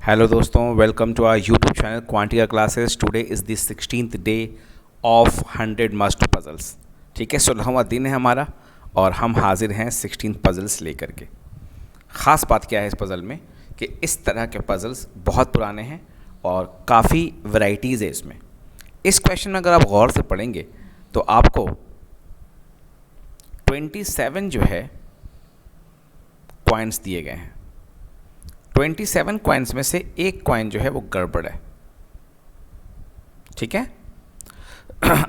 Hello दोस्तों, welcome to our YouTube channel Quantia classes. Today is the 16th day of 100 must puzzles. ठीक है, 16वां दिन है हमारा और हम हाजिर हैं 16 पजल्स लेकर के। ख़ास बात क्या है इस पज़ल में कि इस तरह के पज़ल्स बहुत पुराने हैं और काफ़ी वैरायटीज़ है इसमें। इस क्वेश्चन में अगर आप गौर से पढ़ेंगे तो आपको 27 जो है कॉइन्स दिए गए हैं। 27 कॉइन्स में से एक कॉइन जो है वो गड़बड़ है। ठीक है,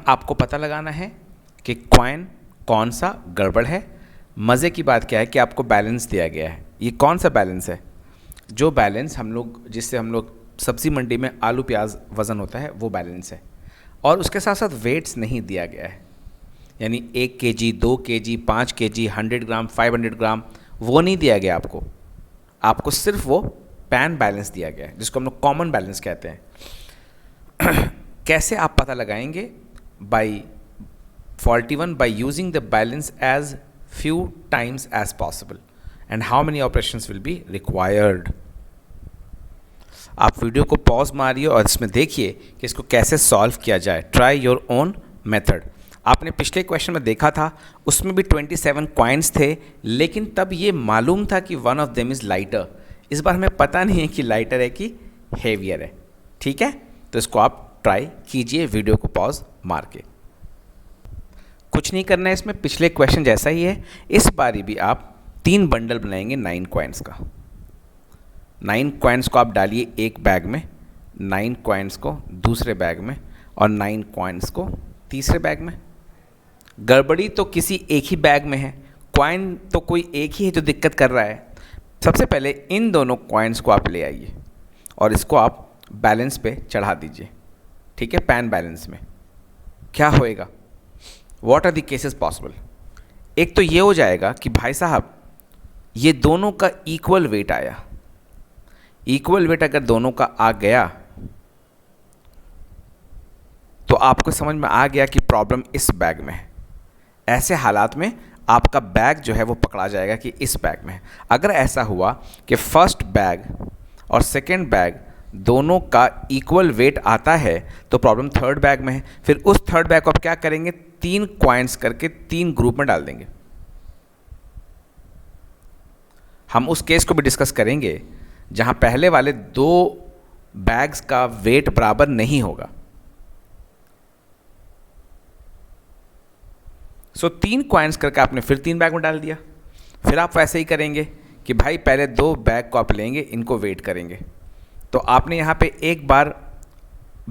आपको पता लगाना है कि कॉइन कौन सा गड़बड़ है। मज़े की बात क्या है कि आपको बैलेंस दिया गया है। ये कौन सा बैलेंस है? जो बैलेंस जिससे हम लोग सब्ज़ी मंडी में आलू प्याज वज़न होता है वो बैलेंस है। और उसके साथ साथ वेट्स नहीं दिया गया है, यानी 1 kg, 2 kg, 5 kg, 100 ग्राम, 500 ग्राम वो नहीं दिया गया आपको सिर्फ वो पैन बैलेंस दिया गया है, जिसको हम लोग कॉमन बैलेंस कहते हैं। कैसे आप पता लगाएंगे? By 41 by using the balance as few times as possible and how many operations will be required. आप वीडियो को पॉज मारिए और इसमें देखिए कि इसको कैसे सॉल्व किया जाए। Try your own method. आपने पिछले क्वेश्चन में देखा था, उसमें भी 27 कॉइन्स थे, लेकिन तब ये मालूम था कि one of them is lighter. इस बार हमें पता नहीं है कि लाइटर है कि हेवियर है। ठीक है, तो इसको आप ट्राई कीजिए वीडियो को पॉज मार के। कुछ नहीं करना है इसमें, पिछले क्वेश्चन जैसा ही है। इस बारी भी आप 3 बंडल बनाएंगे 9 कॉइन्स का। 9 कॉइन्स को आप डालिए एक बैग में, 9 कॉइन्स को दूसरे बैग में और 9 कॉइन्स को तीसरे बैग में। गड़बड़ी तो किसी एक ही बैग में है, कॉइन तो कोई एक ही है जो दिक्कत कर रहा है। सबसे पहले इन दोनों कॉइन्स को आप ले आइए और इसको आप बैलेंस पे चढ़ा दीजिए। ठीक है, पैन बैलेंस में क्या होएगा? What are the cases possible? एक तो ये हो जाएगा कि भाई साहब ये दोनों का इक्वल वेट आया। इक्वल वेट अगर दोनों का आ गया तो आपको समझ में आ गया कि प्रॉब्लम इस बैग में है। ऐसे हालात में आपका बैग जो है वो पकड़ा जाएगा कि इस बैग में है। अगर ऐसा हुआ कि फर्स्ट बैग और सेकेंड बैग दोनों का इक्वल वेट आता है तो प्रॉब्लम थर्ड बैग में है। फिर उस थर्ड बैग को आप क्या करेंगे? 3 कॉइन्स करके 3 ग्रुप में डाल देंगे। हम उस केस को भी डिस्कस करेंगे जहां पहले वाले 2 बैग्स का वेट बराबर नहीं होगा। सो 3 कॉइन्स करके आपने फिर 3 बैग में डाल दिया। फिर आप वैसे ही करेंगे कि भाई पहले 2 बैग को आप लेंगे, इनको वेट करेंगे। तो आपने यहाँ पे एक बार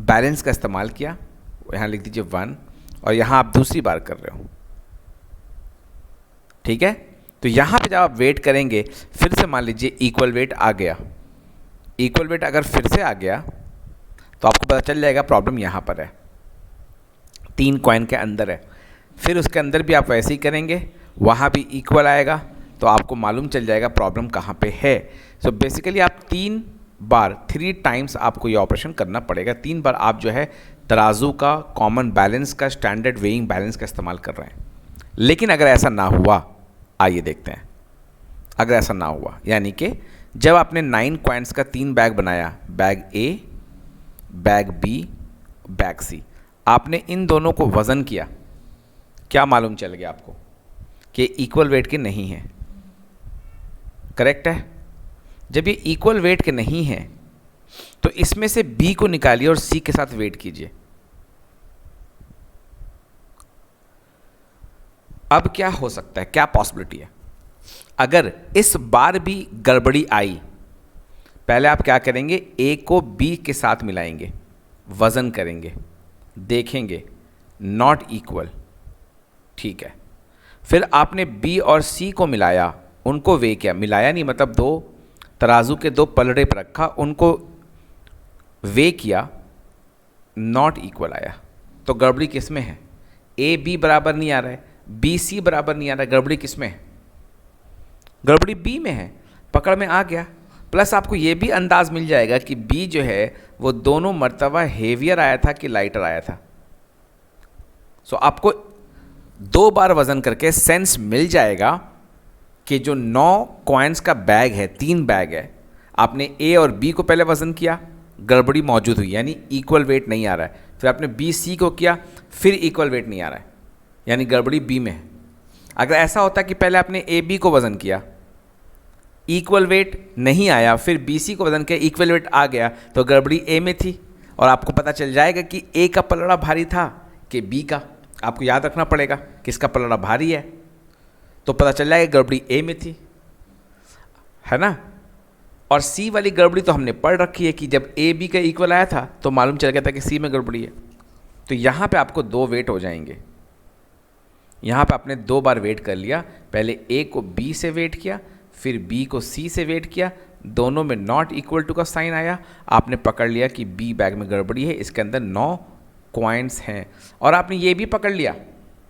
बैलेंस का इस्तेमाल किया, यहाँ लिख दीजिए 1, और यहाँ आप दूसरी बार कर रहे हो। ठीक है, तो यहाँ पे जब आप वेट करेंगे फिर से मान लीजिए इक्वल वेट आ गया। इक्वल वेट अगर फिर से आ गया तो आपको पता चल जाएगा प्रॉब्लम यहाँ पर है, 3 कॉइन के अंदर है। फिर उसके अंदर भी आप वैसे ही करेंगे, वहाँ भी इक्वल आएगा तो आपको मालूम चल जाएगा प्रॉब्लम कहाँ पे है। सो बेसिकली आप 3 टाइम्स आपको ये ऑपरेशन करना पड़ेगा। 3 बार आप जो है तराजू का, कॉमन बैलेंस का, स्टैंडर्ड वेइंग बैलेंस का इस्तेमाल कर रहे हैं। लेकिन अगर ऐसा ना हुआ, आइए देखते हैं। अगर ऐसा ना हुआ यानी कि जब आपने 9 कॉइन्स का 3 बैग बनाया, बैग ए, बैग बी, बैग सी, आपने इन दोनों को वज़न किया, क्या मालूम चल गया आपको कि इक्वल वेट के नहीं हैं। करेक्ट है? जब ये इक्वल वेट के नहीं हैं तो इसमें से बी को निकालिए और सी के साथ वेट कीजिए। अब क्या हो सकता है, क्या पॉसिबिलिटी है? अगर इस बार भी गड़बड़ी आई, पहले आप क्या करेंगे? ए को बी के साथ मिलाएंगे, वज़न करेंगे, देखेंगे नॉट इक्वल। ठीक है, फिर आपने बी और सी को मिलाया, उनको वे किया, मिलाया नहीं मतलब 2 तराजू के 2 पलड़े पर रखा, उनको वे किया, नॉट इक्वल आया। तो गड़बड़ी किस में है? ए बी बराबर नहीं आ रहा है, बी सी बराबर नहीं आ रहा है। गड़बड़ी किस में है? गड़बड़ी बी में है, पकड़ में आ गया। प्लस आपको ये भी अंदाज मिल जाएगा कि बी जो है वो दोनों मर्तबा हेवियर आया था कि लाइटर आया था। सो आपको 2 बार वज़न करके सेंस मिल जाएगा कि जो 9 कॉइन्स का बैग है, 3 बैग है, आपने ए और बी को पहले वज़न किया, गड़बड़ी मौजूद हुई, यानी इक्वल वेट नहीं आ रहा है। फिर आपने बी सी को किया, फिर इक्वल वेट नहीं आ रहा है, यानी गड़बड़ी बी में है। अगर ऐसा होता कि पहले आपने ए बी को वज़न किया, इक्वल वेट नहीं आया, फिर बी सी को वज़न किया, इक्वल वेट आ गया, तो गड़बड़ी ए में थी। और आपको पता चल जाएगा कि ए का पलड़ा भारी था कि बी का। आपको याद रखना पड़ेगा किसका पलड़ा भारी है, तो पता चल जाएगा गड़बड़ी ए में थी, है ना। और सी वाली गड़बड़ी तो हमने पढ़ रखी है कि जब ए बी का इक्वल आया था तो मालूम चल गया था कि सी में गड़बड़ी है। तो यहाँ पे आपको 2 वेट हो जाएंगे। यहाँ पे आपने 2 बार वेट कर लिया, पहले ए को बी से वेट किया, फिर बी को सी से वेट किया, दोनों में नॉट इक्वल टू का साइन आया, आपने पकड़ लिया कि बी बैग में गड़बड़ी है, इसके अंदर 9 कॉइन्स हैं। और आपने ये भी पकड़ लिया,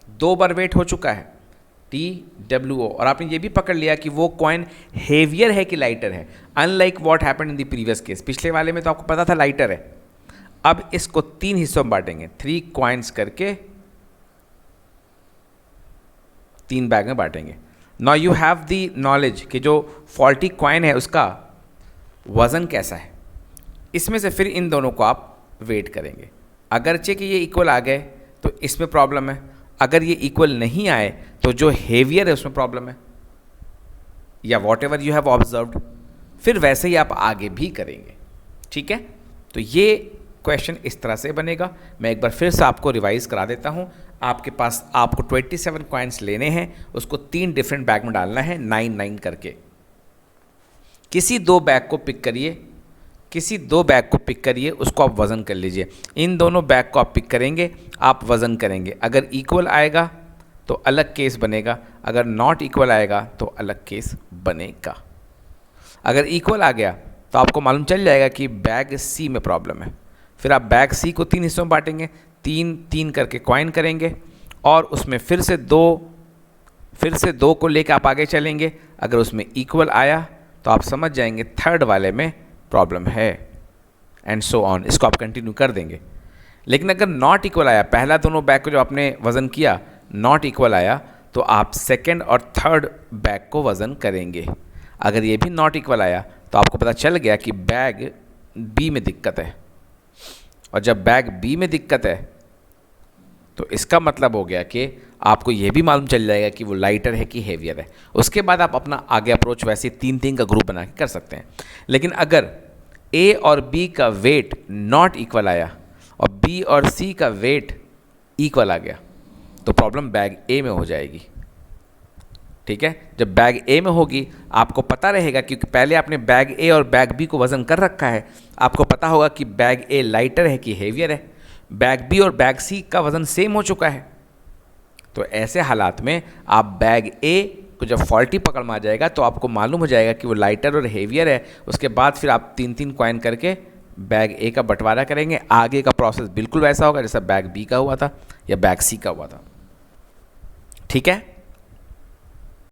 2 बार वेट हो चुका है TWO, और आपने ये भी पकड़ लिया कि वो कॉइन हेवियर है कि लाइटर है, unlike what happened in the previous case. पिछले वाले में तो आपको पता था लाइटर है। अब इसको 3 हिस्सों में बांटेंगे, 3 कॉइन्स करके 3 बैग में बांटेंगे। Now you have the knowledge कि जो फॉल्टी कॉइन है उसका वज़न कैसा है। इसमें से फिर इन दोनों को आप वेट करेंगे। अगरचे कि ये इक्वल आ गए तो इसमें प्रॉब्लम है, अगर ये इक्वल नहीं आए तो जो हेवियर है उसमें प्रॉब्लम है, या what ever you have observed, फिर वैसे ही आप आगे भी करेंगे। ठीक है, तो ये क्वेश्चन इस तरह से बनेगा। मैं एक बार फिर से आपको रिवाइज करा देता हूँ। आपके पास आपको 27 कॉइन्स लेने हैं, उसको 3 डिफरेंट बैग में डालना है 9-9 करके। किसी 2 बैग को पिक करिए, किसी 2 बैग को पिक करिए, उसको आप वज़न कर लीजिए। इन दोनों बैग को आप पिक करेंगे, आप वज़न करेंगे। अगर इक्वल आएगा तो अलग केस बनेगा, अगर नॉट इक्वल आएगा तो अलग केस बनेगा। अगर इक्वल आ गया तो आपको मालूम चल जाएगा कि बैग सी में प्रॉब्लम है। फिर आप बैग सी को 3 हिस्सों में बांटेंगे, 3-3 करके कॉइन करेंगे, और उसमें फिर से दो को लेकर आप आगे चलेंगे। अगर उसमें इक्वल आया तो आप समझ जाएंगे थर्ड वाले में प्रॉब्लम है, एंड सो ऑन। इसको आप कंटिन्यू कर देंगे। लेकिन अगर नॉट इक्वल आया, पहला दोनों बैग को जो आपने वज़न किया नॉट इक्वल आया, तो आप सेकंड और थर्ड बैग को वज़न करेंगे। अगर ये भी नॉट इक्वल आया तो आपको पता चल गया कि बैग बी में दिक्कत है, और जब बैग बी में दिक्कत है तो इसका मतलब हो गया कि आपको ये भी मालूम चल जाएगा कि वो लाइटर है कि हेवियर है। उसके बाद आप अपना आगे अप्रोच वैसे 3-3 का ग्रुप बना के कर सकते हैं। लेकिन अगर ए और बी का वेट नॉट इक्वल आया और बी और सी का वेट इक्वल आ गया तो प्रॉब्लम बैग ए में हो जाएगी। ठीक है, जब बैग ए में होगी आपको पता रहेगा, क्योंकि पहले आपने बैग ए और बैग बी को वज़न कर रखा है, आपको पता होगा कि बैग ए लाइटर है कि हेवियर है। बैग बी और बैग सी का वज़न सेम हो चुका है। तो ऐसे हालात में आप बैग ए को जब फॉल्टी पकड़ में आ जाएगा तो आपको मालूम हो जाएगा कि वो लाइटर और हेवियर है। उसके बाद फिर आप 3-3 कॉइन करके बैग ए का बंटवारा करेंगे। आगे का प्रोसेस बिल्कुल वैसा होगा जैसा बैग बी का हुआ था या बैग सी का हुआ था। ठीक है।